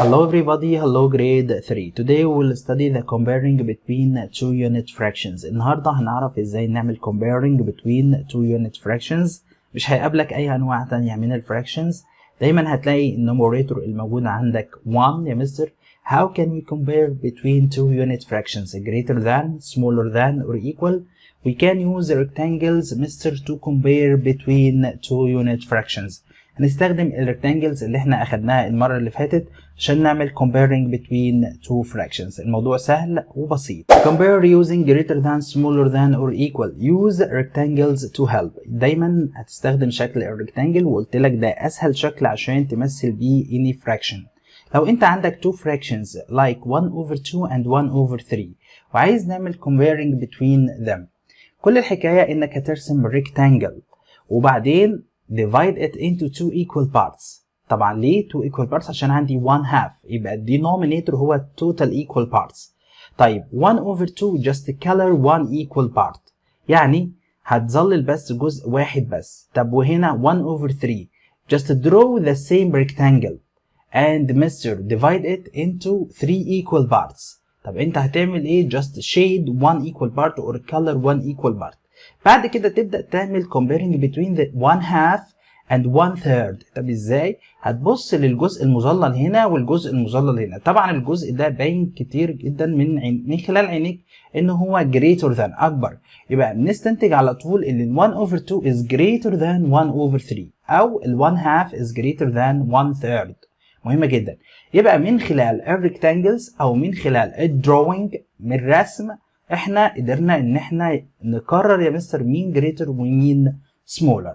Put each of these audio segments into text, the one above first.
Hello everybody, hello grade 3. Today we will study the comparing between two unit fractions. النهارده هنعرف ازاي نعمل comparing between two unit fractions. مش هيقابلك اي انواع تانية من الفراكشنز. دايما هتلاقي النوميريتور الموجود عندك 1 يا مستر. How can we compare between two unit fractions? Greater than, smaller than or equal? We can use rectangles, Mr. to compare between two unit fractions. هنستخدم الريكتانجلز اللي احنا اخدناها المرة اللي فاتت عشان نعمل comparing between two fractions. الموضوع سهل وبسيط. Compare using greater than, smaller than or equal. Use rectangles to help. دايما هتستخدم شكل الريكتانجل وقلت لك ده اسهل شكل عشان تمثل بيه any fraction. لو انت عندك two fractions like 1 over 2 and 1 over 3 وعايز نعمل comparing between them. كل الحكاية انك هترسم rectangle وبعدين divide it into two equal parts. طبعا ليه two equal parts؟ عشان عندي 1 half يبقى denominator هو total equal parts. طيب 1 over 2 just color one equal part يعني هتظلل بس جزء واحد بس. طب وهنا 1 over 3 just draw the same rectangle and Mr. divide it into 3 equal parts. طب انت هتعمل ايه؟ just shade one equal part or color one equal part. بعد كده تبدأ تعمل comparing between the 1 half and 1/3. طب ازاي؟ هتبص للجزء المظلل هنا والجزء المظلل هنا. طبعا الجزء ده باين كتير جدا من خلال عينيك ان هو greater than اكبر. يبقى بنستنتج على طول ان ال 1 over 2 is greater than 1 over 3 او ال 1 half is greater than 1/3. مهمة جدا. يبقى من خلال الريكتانجلز او من خلال الدروينج من الرسم احنا قدرنا ان احنا نقرر يا مستر مين greater ومين smaller.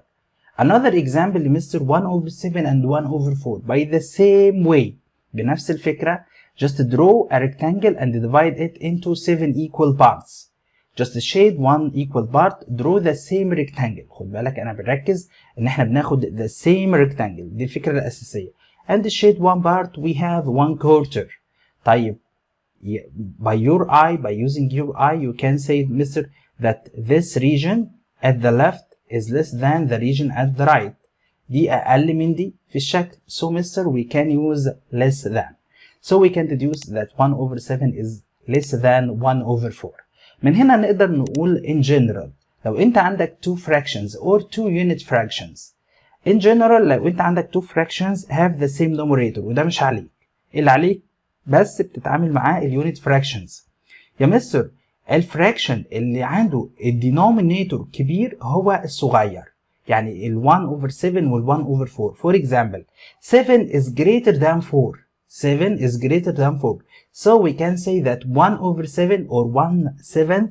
Another example مستر 1 over 7 and 1 over 4 by the same way. بنفس الفكرة just draw a rectangle and divide it into 7 equal parts. Just shade one equal part, draw the same rectangle. خد بالك انا بنركز ان احنا بناخد the same rectangle دي الفكرة الأساسية. And shade one part we have 1 quarter. طيب by using your eye you can say Mr. that this region at the left is less than the region at the right. دي أقل من دي في الشكل. So Mr. we can use less than. So we can deduce that 1 over 7 is less than 1 over 4. من هنا نقدر نقول in general لو أنت عندك two fractions or two unit fractions. In general لو أنت عندك two fractions have the same numerator وده مش عليك. اللي عليك بس بتتعامل معاه اليونت fractions. يا مستر الفراكشن اللي عنده الدينومينيتور كبير هو الصغير. يعني ال 1 over 7 وال 1 over 4. For example 7 is greater than 4. 7 is greater than 4. So we can say that 1 over 7 or 1/7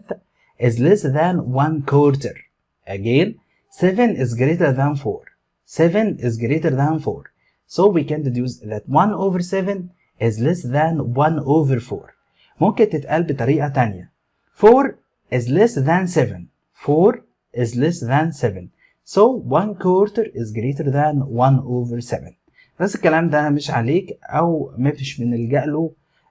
is less than 1 quarter. Again 7 is greater than 4. 7 is greater than 4. So we can deduce that 1 over 7 is less than 1 over 4. ممكن تتقال بطريقة تانية. 4 is less than 7. 4 is less than 7. So 1 quarter is greater than 1 over 7. بس الكلام ده مش عليك أو مفيش بنلجأ له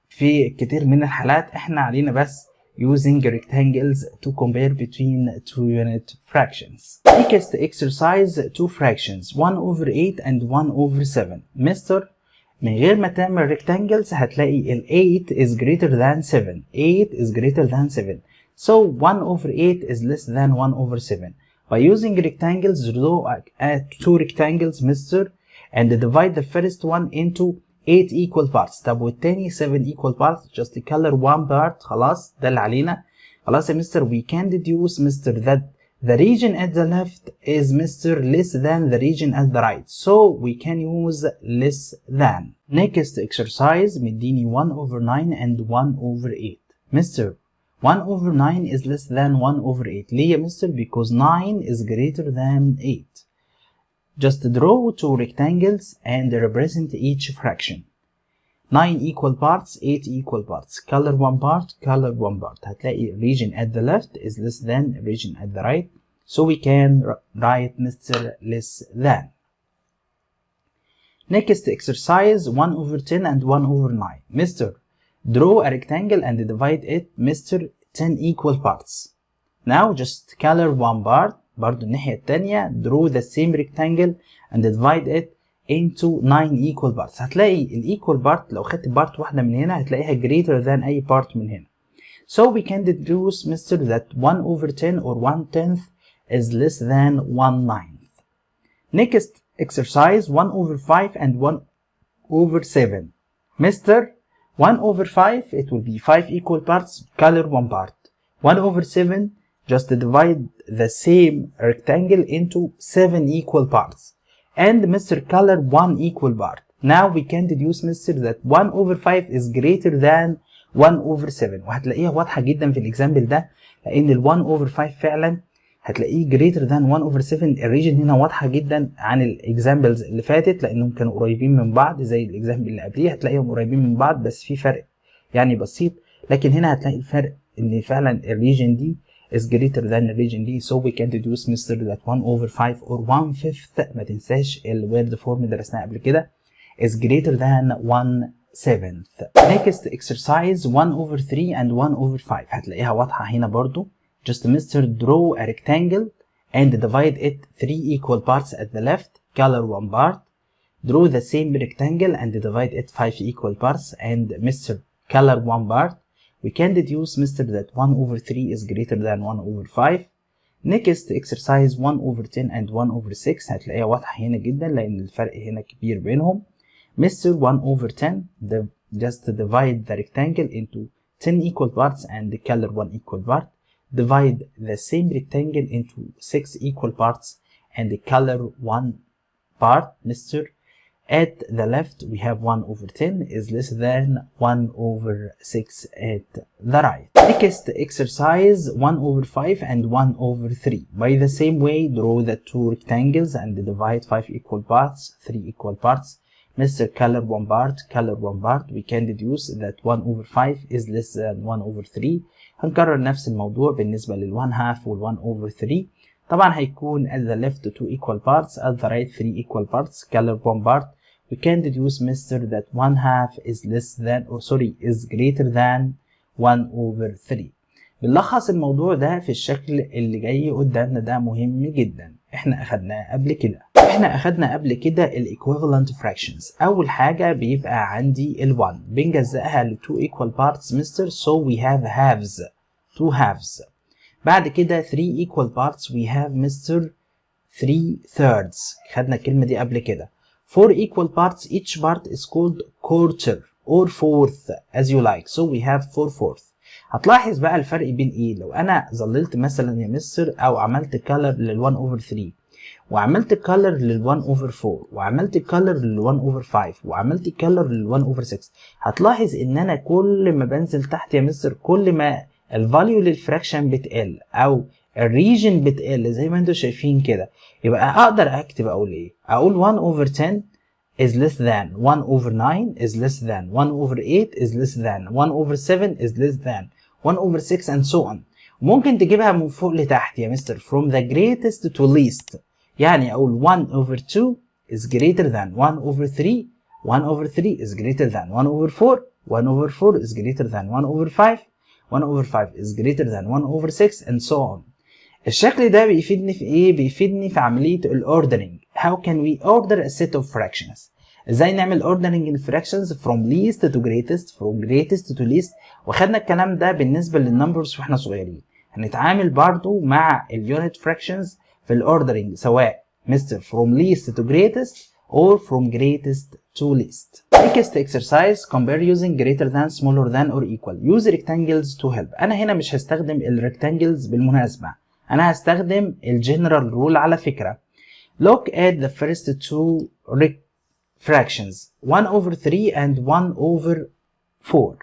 في كتير من الحالات. احنا علينا بس using rectangles to compare between two unit fractions. Next exercise two fractions 1 over 8 and 1 over 7. مستر من غير ما تعمل rectangles هتلاقي ال 8 is greater than 7. 8 is greater than 7. So 1 over 8 is less than 1 over 7. By using rectangles, draw two rectangles, Mr. and divide the first one into 8 equal parts. طب والتاني 7 equal parts. Just color one part. خلاص ده اللي علينا. خلاص يا مستر we can deduce Mr. that the region at the left is Mr. less than the region at the right. So we can use less than. Next exercise مديني 1 over 9 and 1 over 8. Mr. 1 over 9 is less than 1 over 8. ليه يا مستر؟ Because 9 is greater than 8. Just draw two rectangles and represent each fraction. 9 equal parts, 8 equal parts. Color one part, color one part. هتلاقي region at the left is less than region at the right. So we can write Mr. less than. Next exercise 1 over 10 and 1 over 9. Mr. Draw a rectangle and divide it Mr. 10 equal parts. Now just color one part. برضو الناحية التانية draw the same rectangle and divide it into 9 equal parts. هتلاقي ال equal part لو خدت part واحدة من هنا هتلاقيها greater than أي part من هنا. So we can deduce Mr. that 1 over 10 or 1/10 is less than 1/9. Next exercise 1 over 5 and 1 over 7. Mr. 1 over 5 it will be 5 equal parts, color 1 part. 1 over 7 just divide the same rectangle into 7 equal parts. And Mr. color 1 equal part. Now we can deduce Mr. that 1 over 5 is greater than 1 over 7. وهتلاقيها واضحة جدا في الإكزامبل ده لأن ال 1 over 5 فعلا هتلاقيه greater than 1 over 7. الريجن هنا واضحة جدا عن الإكزامبلز اللي فاتت لأنهم كانوا قريبين من بعض زي الإكزامبل اللي قبليه هتلاقيهم قريبين من بعض بس في فرق يعني بسيط. لكن هنا هتلاقي الفرق إن فعلا الريجن دي is greater than الريجن دي. So we can deduce Mr. that 1 over 5 or 1/5 ما تنساش الويرد فورم درسناها قبل كده is greater than 1/7. Next exercise 1 over 3 and 1 over 5 هتلاقيها واضحة هنا برضو. Just Mr. draw a rectangle and divide it 3 equal parts at the left, color 1 part. Draw the same rectangle and divide it 5 equal parts and Mr. color 1 part. We can deduce Mr. that 1 over 3 is greater than 1 over 5. Next exercise 1 over 10 and 1 over 6 هتلاقيها واضحة هنا جدا لأن الفرق هنا كبير بينهم. Mr. 1 over 10 just divide the rectangle into 10 equal parts and color 1 equal part. Divide the same rectangle into 6 equal parts and color 1 part. Mr. At the left we have 1 over 10 is less than 1 over 6 at the right. Next exercise 1 over 5 and 1 over 3. By the same way draw the two rectangles and divide 5 equal parts, 3 equal parts. Mr. color 1 part, color 1 part. We can deduce that 1 over 5 is less than 1 over 3. هنكرر نفس الموضوع بالنسبة لل 1/2 وال 1 over 3. طبعا هيكون at the left 2 equal parts, at the right 3 equal parts, color 1 part. We can deduce Mr. that 1/2 is less than is greater than 1 over 3. بنلخص الموضوع ده في الشكل اللي جاي قدامنا ده مهم جدا. احنا اخدنا قبل كده ال equivalent fractions. اول حاجة بيبقى عندي ال 1 بنجزأها ل 2 equal parts Mr. so we have halves 2 halves. بعد كده 3 equal parts we have Mr. 3/3. خدنا الكلمة دي قبل كده. 4 equal parts each part is called quarter or fourth as you like. So we have 4/4. هتلاحظ بقى الفرق بين ايه لو انا ظللت مثلا يا مستر او عملت color لل 1 over 3 وعملت color لل 1 over 4 وعملت color لل 1 over 5 وعملت color لل 1 over 6. هتلاحظ ان انا كل ما بنزل تحت يا مستر كل ما الفاليو للفراكشن بتقل او الريجن بتقل زي ما انتم شايفين كده. يبقى اقدر اكتب اقول ايه؟ اقول 1 over 10 is less than 1 over 9 is less than 1 over 8 is less than 1 over 7 is less than 1 over 6 and so on. ممكن تجيبها من فوق لتحت يا مستر from the greatest to least. يعني اقول 1 over 2 is greater than 1 over 3 1 over 3 is greater than 1 over 4 1 over 4 is greater than 1 over 5 1 over 5 is greater than 1 over 6 and so on. الشكل ده بيفيدني في ايه؟ بيفيدني في عملية الاوردرنج. How can we order a set of fractions؟ ازاي نعمل اوردرنج الفراكشنز from least to greatest from greatest to least. وخدنا الكلام ده بالنسبة للنمبرز واحنا صغيرين. هنتعامل برضو مع اليونت fractions في الاوردرنج سواء مستر from least to greatest or from greatest to least. Next exercise compare using greater than smaller than or equal. Use rectangles to help. انا هنا مش هستخدم الريكتانجلز بالمناسبة. انا هستخدم الجنرال رول على فكرة. Look at the first two fractions 1 over 3 and 1 over 4.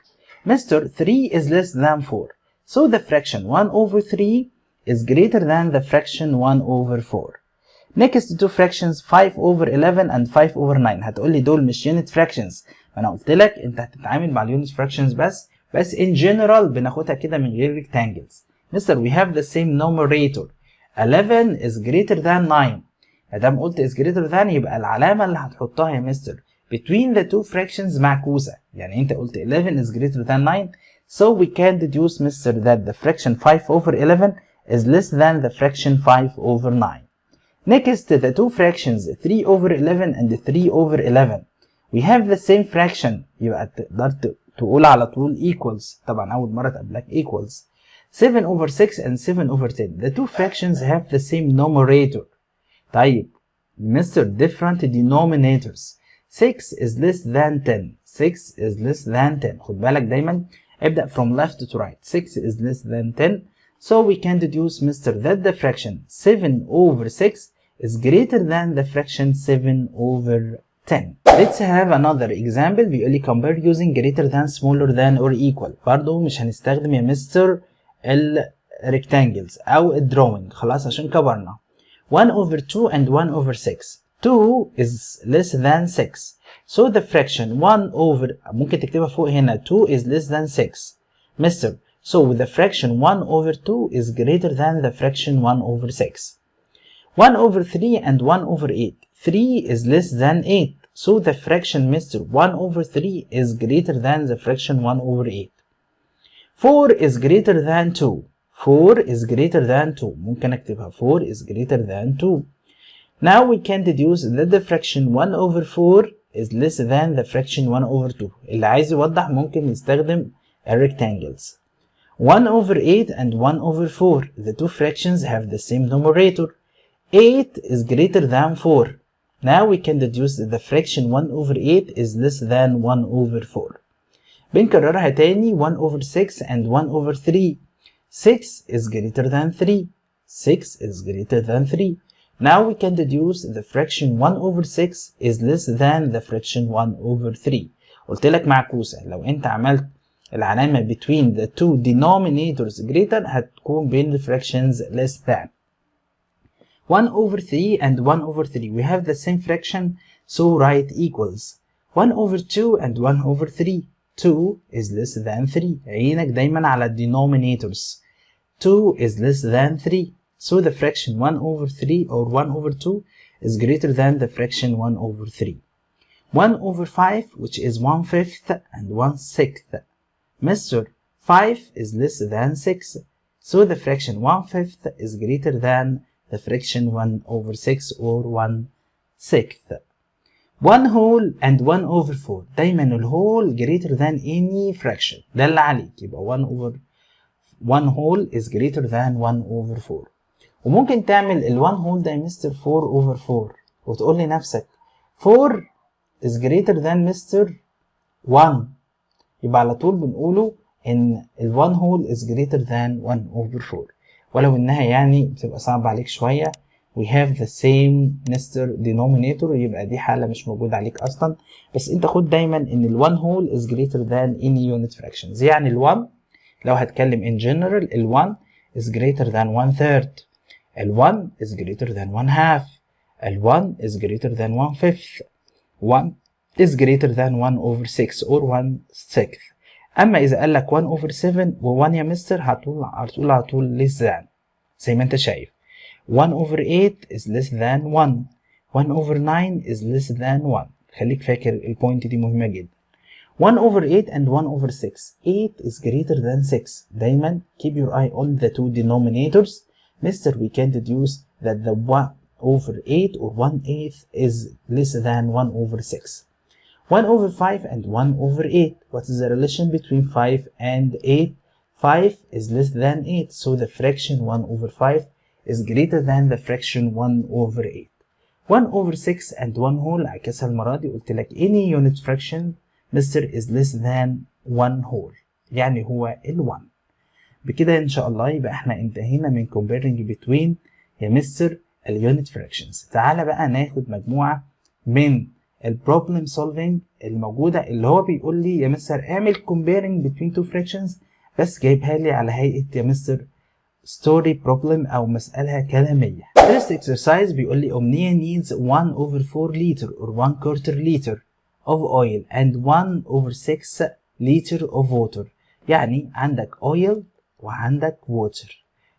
Mr. 3 is less than 4. So the fraction 1 over 3 is greater than the fraction 1 over 4. Next two fractions 5 over 11 and 5 over 9. هتقولي دول مش unit fractions. انا قلت لك انت هتتعامل مع الunit fractions بس in general بناخدها كده من غير rectangles. Mr. we have the same numerator. 11 is greater than 9. مادام قلت is greater than يبقى العلامة اللي هتحطها يا مستر between the two fractions معكوسة. يعني انت قلت 11 is greater than 9. So we can deduce Mr. that the fraction 5 over 11 is less than the fraction 5 over 9. Next the two fractions 3 over 11 and 3 over 11. We have the same fraction. يبقى تقدر تقول على طول equals. طبعا أول مرة تقابلك equals. 7 over 6 and 7 over 10. The two fractions have the same numerator. طيب Mr. different denominators. 6 is less than 10. 6 is less than 10. خد بالك دايما ابدأ from left to right. 6 is less than 10. So we can deduce, Mr., that the fraction 7 over 6 is greater than the fraction 7 over 10. Let's have another example. بيقول لي compare using greater than, smaller than or equal. برضو مش هنستخدم يا مستر ال rectangles أو ال drawing خلاص عشان كبرنا. 1 over 2 and 1 over 6. 2 is less than 6. So the fraction 1 over ممكن تكتبها فوق هنا 2 is less than 6. Mr. So the fraction 1 over 2 is greater than the fraction 1 over 6. 1 over 3 and 1 over 8. 3 is less than 8. So the fraction, Mr., 1 over 3 is greater than the fraction 1 over 8. 4 is greater than 2. 4 is greater than 2. ممكن أكتبها 4 is greater than 2. Now we can deduce that the fraction 1 over 4 is less than the fraction 1 over 2. اللي عايز يوضح ممكن يستخدم rectangles. 1 over 8 and 1 over 4. The two fractions have the same numerator. 8 is greater than 4. Now we can deduce that the fraction 1 over 8 is less than 1 over 4. بنكررها تاني 1 over 6 and 1 over 3. 6 is greater than 3. 6 is greater than 3. Now we can deduce the fraction 1 over 6 is less than the fraction 1 over 3. قلت لك معكوسة لو انت عملت العلامة between the two denominators greater هتكون بين the fractions less than. 1 over 3 and 1 over 3. We have the same fraction, so write equals. 1 over 2 and 1 over 3. 2 is less than 3. عينك دايما على denominators. 2 is less than 3. So the fraction 1 over 3 or 1 over 2 is greater than the fraction 1 over 3. 1 over 5, which is 1/5 and 1/6. Mr. 5 is less than 6. So the fraction 1/5 is greater than the fraction 1 over 6 or 1/6. 1 whole and 1 over 4. دايما الwhole greater than any fraction. ده اللي عليك. يبقى 1 whole is greater than 1 over 4. وممكن تعمل ال 1 whole ده يا مستر 4 over 4 وتقول لنفسك 4 is greater than مستر 1. يبقى على طول بنقوله ان ال 1 whole is greater than 1 over 4. ولو انها يعني بتبقى صعبة عليك شوية. we have the same مستر denominator يبقى دي حالة مش موجودة عليك اصلا. بس انت خد دايما ان ال 1 whole is greater than any unit fractions. يعني ال 1 لو هتكلم in general ال 1 is greater than 1/3. ال 1 is greater than 1/2. ال 1 is greater than 1/5. 1 is greater than 1 over 6 or 1/6. اما اذا قال لك 1 over 7 و1 يا مستر هتقول على طول less than زي ما انت شايف. 1 over 8 is less than 1. 1 over 9 is less than 1. خليك فاكر البوينت دي مهمة جدا. 1 over 8 and 1 over 6. 8 is greater than 6. دايما keep your eye on the two denominators. Mister, we can deduce that the 1 over 8 or 1/8 is less than 1 over 6. 1 over 5 and 1 over 8. What is the relation between 5 and 8? 5 is less than 8. So the fraction 1 over 5 is greater than the fraction 1 over 8. 1 over 6 and 1 whole. عكسها المرة دي قلت لك any unit fraction Mister is less than 1 whole. يعني هو ال 1. بكده ان شاء الله يبقى احنا انتهينا من comparing between يا مستر اليونت fractions. تعالى بقى ناخد مجموعة من البروبلم سولفينج الموجودة اللي هو بيقول لي يا مستر اعمل comparing between two fractions بس جايبها لي على هيئة يا مستر story problem او مسألة كلامية. First exercise بيقول لي أمنية needs 1 over 4 liter or 1/4 liter of oil and 1 over 6 liter of water. يعني عندك oil وعندك water.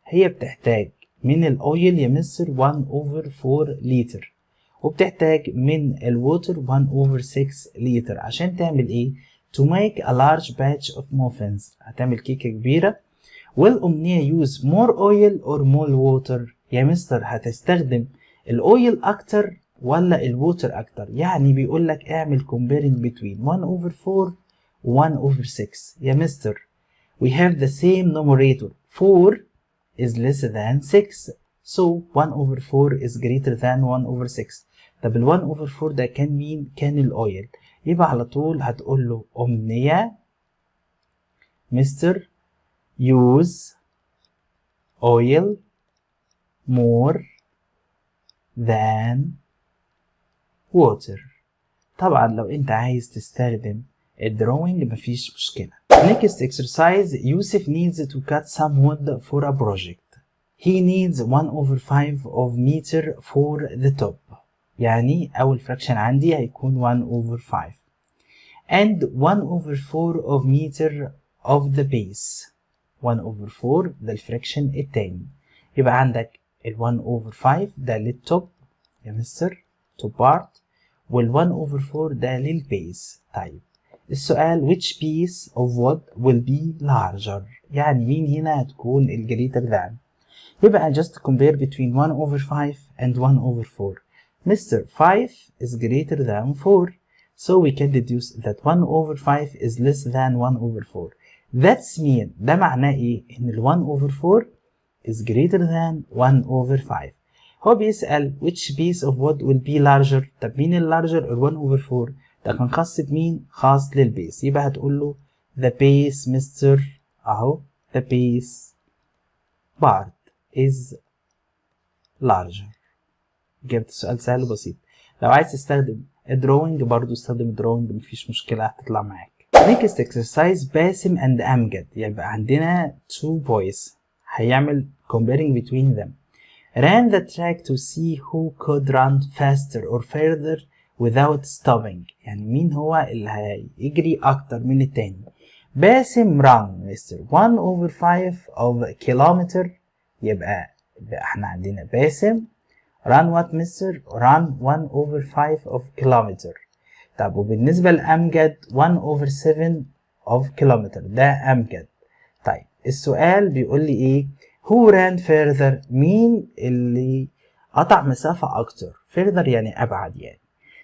هي بتحتاج من الاويل يا مستر 1 over 4 لتر وبتحتاج من الووتر 1 over 6 لتر عشان تعمل ايه؟ to make a large batch of muffins. هتعمل كيكة كبيرة. والأمنية use more oil or more water. يا مستر هتستخدم الاويل اكتر ولا الووتر اكتر؟ يعني بيقول لك اعمل comparing between 1 over 4 و 1 over 6. يا مستر we have the same numerator. 4 is less than 6, so 1 over 4 is greater than 1 over 6. طب ال 1 over 4 ده كان مين؟ كان الاويل. يبقى على طول هتقول له أمنية مستر use oil more than water. طبعا لو انت عايز تستخدم الدروينج مفيش مشكلة. Next exercise, Yusuf needs to cut some wood for a project. He needs 1 over 5 of meter for the top. يعني أول fraction عندي هيكون 1 over 5 and 1 over 4 of meter of the base. 1 over 4 ده الفراكشن التاني. يبقى عندك ال 1 over 5 ده للتوب يا مستر top part، وال 1 over 4 ده للبيس. طيب السؤال which piece of wood will be larger؟ يعني مين هنا هتكون ال greater than؟ يبقى just compare between 1 over 5 and 1 over 4. Mr. 5 is greater than 4, so we can deduce that 1 over 5 is less than 1 over 4. That's mean ده معناه ايه؟ ان ال 1 over 4 is greater than 1 over 5. هو بيسأل which piece of wood will be larger. طب مين ال larger؟ ال 1 over 4 ده كان خاص بمين؟ خاص للبيس. يبقى هتقول له the base Mr. اهو the base part is larger. جبت السؤال سهل وبسيط. لو عايز تستخدم الدروينج برضو استخدم الدروينج مفيش مشكلة هتطلع معاك. Next exercise باسم and أمجد. يبقى عندنا two boys هيعمل comparing between them. Ran the track to see who could run faster or further without stopping. يعني مين هو اللي هيجري أكتر من التاني. باسم run مستر 1 over 5 of kilometer. يبقى احنا عندنا باسم run what مستر؟ run 1 over 5 of kilometer. طب وبالنسبة لأمجد 1 over 7 of kilometer ده أمجد. طيب السؤال بيقول لي إيه؟ who ran further؟ مين اللي قطع مسافة أكتر؟ further يعني أبعد يعني.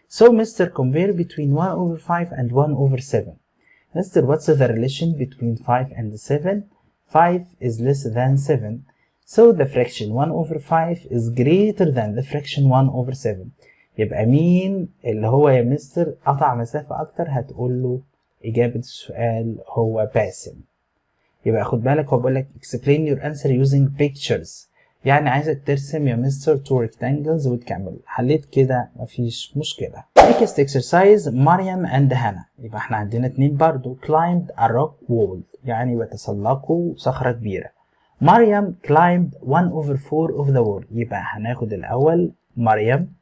So Mr. compare between 1 over 5 and 1 over 7. Mr. what's the relation between 5 and 7? 5 is less than 7. So the fraction 1 over 5 is greater than the fraction 1 over 7. يبقى مين اللي هو يا مستر قطع مسافة أكتر؟ هتقول له إجابة السؤال هو باسم. يبقى خد بالك هو بيقول لك explain your answer using pictures. يعني عايزك ترسم يا مستر two rectangles وتكمل. حليت كده مفيش مشكلة. Next exercise مريم and هنا. يبقى احنا عندنا اتنين برضو climbed a rock wall يعني بيتسلقوا صخرة كبيرة. مريم climbed 1 over 4 of the wall. يبقى هناخد الأول مريم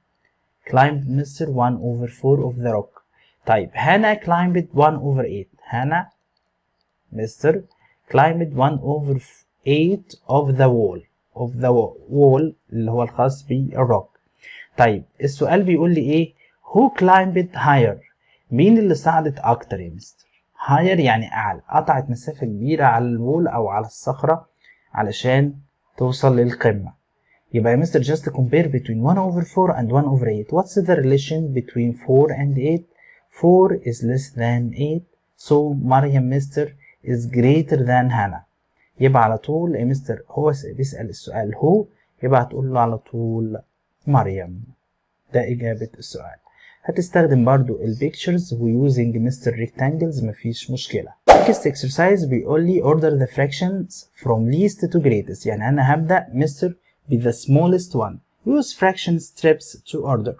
climbed Mr. 1 over 4 of the rock. طيب هنا climbed 1 over 8. هنا Mr. climbed 1 over 8 of the wall. of the wall اللي هو الخاص بالروك. طيب السؤال بيقول لي ايه؟ who climbed higher؟ مين اللي صعدت أكتر يا مستر؟ higher يعني أعلى، قطعت مسافة كبيرة على الوول أو على الصخرة علشان توصل للقمة. يبقى يا مستر just compare between 1 over 4 and 1 over 8. What's the relation between 4 and 8? 4 is less than 8, so مريم مستر is greater than هنا. يبقى على طول يا مستر هو بيسأل السؤال هو، يبقى هتقول له على طول مريم. ده إجابة السؤال. هتستخدم برضو البيكتشرز ويوزنج مستر ريكتانجلز مفيش مشكلة. Next exercise بيقول لي order the fractions from least to greatest. يعني أنا هبدأ مستر ب the smallest one. Use fraction strips to order.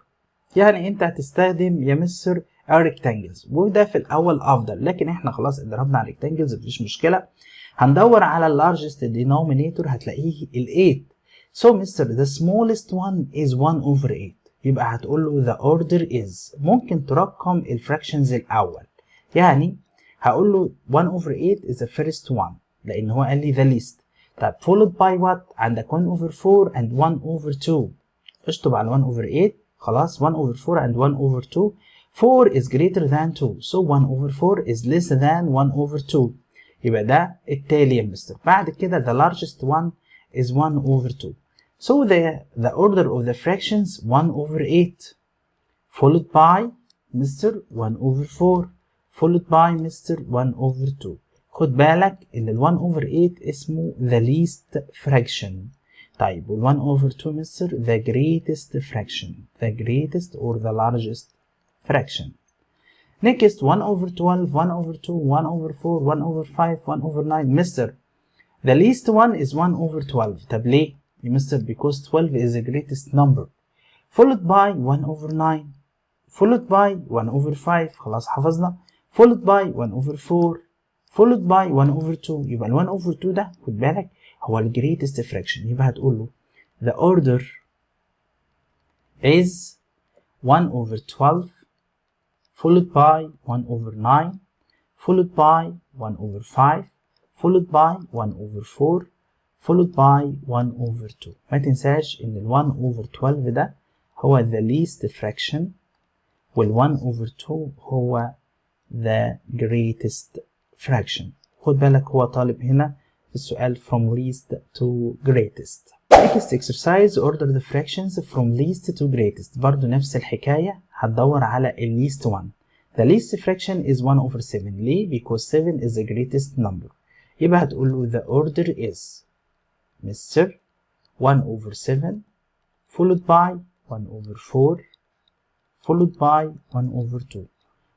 يعني أنت هتستخدم يا مستر rectangles وده في الأول أفضل، لكن إحنا خلاص اتدربنا على rectangles مفيش مشكلة. هندور على ال largest denominator هتلاقيه ال 8. So Mr. the smallest one is 1 over 8. يبقى هتقول له the order is. ممكن ترقم الفراكشنز الأول. يعني هقول له 1 over 8 is the first one لأن هو قال لي the least. طب followed by what؟ عندك 1 over 4 and 1 over 2. اشطب على 1 over 8 خلاص 1 over 4 and 1 over 2. 4 is greater than 2. So 1 over 4 is less than 1 over 2. يبقى ده التالي يا مستر. بعد كده the largest one is 1 over 2. So the order of the fractions 1 over 8 followed by Mr. 1 over 4 followed by Mr. 1 over 2. خد بالك ان ال 1 over 8 اسمه the least fraction. طيب وال 1 over 2 Mr. the greatest fraction. The greatest or the largest fraction. Next 1 over 12, 1 over 2, 1 over 4, 1 over 5, 1 over 9. Mr. The least one is 1 over 12. طب ليه؟ يا مستر because 12 is the greatest number. Followed by 1 over 9. Followed by 1 over 5. خلاص حفظنا. Followed by 1 over 4. Followed by 1 over 2. يبقى ال 1 over 2 ده خد بالك هو ال greatest fraction. يبقى هتقول له the order is 1 over 12 followed by 1 over 9 followed by 1 over 5 followed by 1 over 4 followed by 1 over 2. ما تنساش ان ال 1 over 12 ده هو the least fraction وال 1 over 2 هو the greatest fraction. خد بالك هو طالب هنا في السؤال from least to greatest. Next exercise order the fractions from least to greatest. برضو نفس الحكاية هتدور على ال least one. The least fraction is 1 over 7. ليه؟ Because 7 is the greatest number. يبقى هتقول له the order is Mr. 1 over 7 followed by 1 over 4 followed by 1 over 2.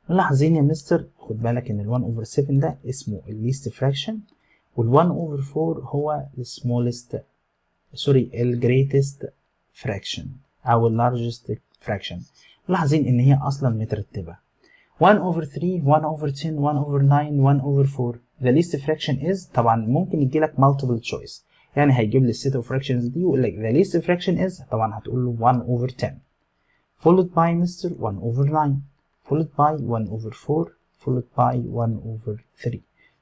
ملاحظين يا مستر خد بالك ان ال 1 over 7 ده اسمه ال least fraction وال 1 over 4 هو ال smallest ال greatest fraction او ال largest fraction. ملاحظين ان هي اصلا مترتبة 1 over 3 1 over 10 1 over 9 1 over 4. the least fraction is طبعا ممكن يجيلك multiple choice يعني هيجيب لي الست of fractions دي ويقول لك the least fraction is طبعا هتقول له 1 over 10 followed by Mr. 1 over 9 followed by 1 over 4 followed by 1 over 3.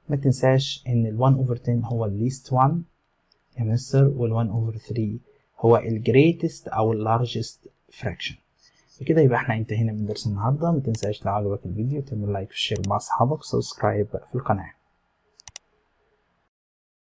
ما تنساش ان ال 1 over 10 هو ال least one يا مستر وال 1 over 3 هو ال greatest او ال largest fraction. بكده يبقى احنا انتهينا من درس النهارده. ما تنساش لو عجبك الفيديو تعمل لايك وشير مع اصحابك وسبسكرايب في القناه.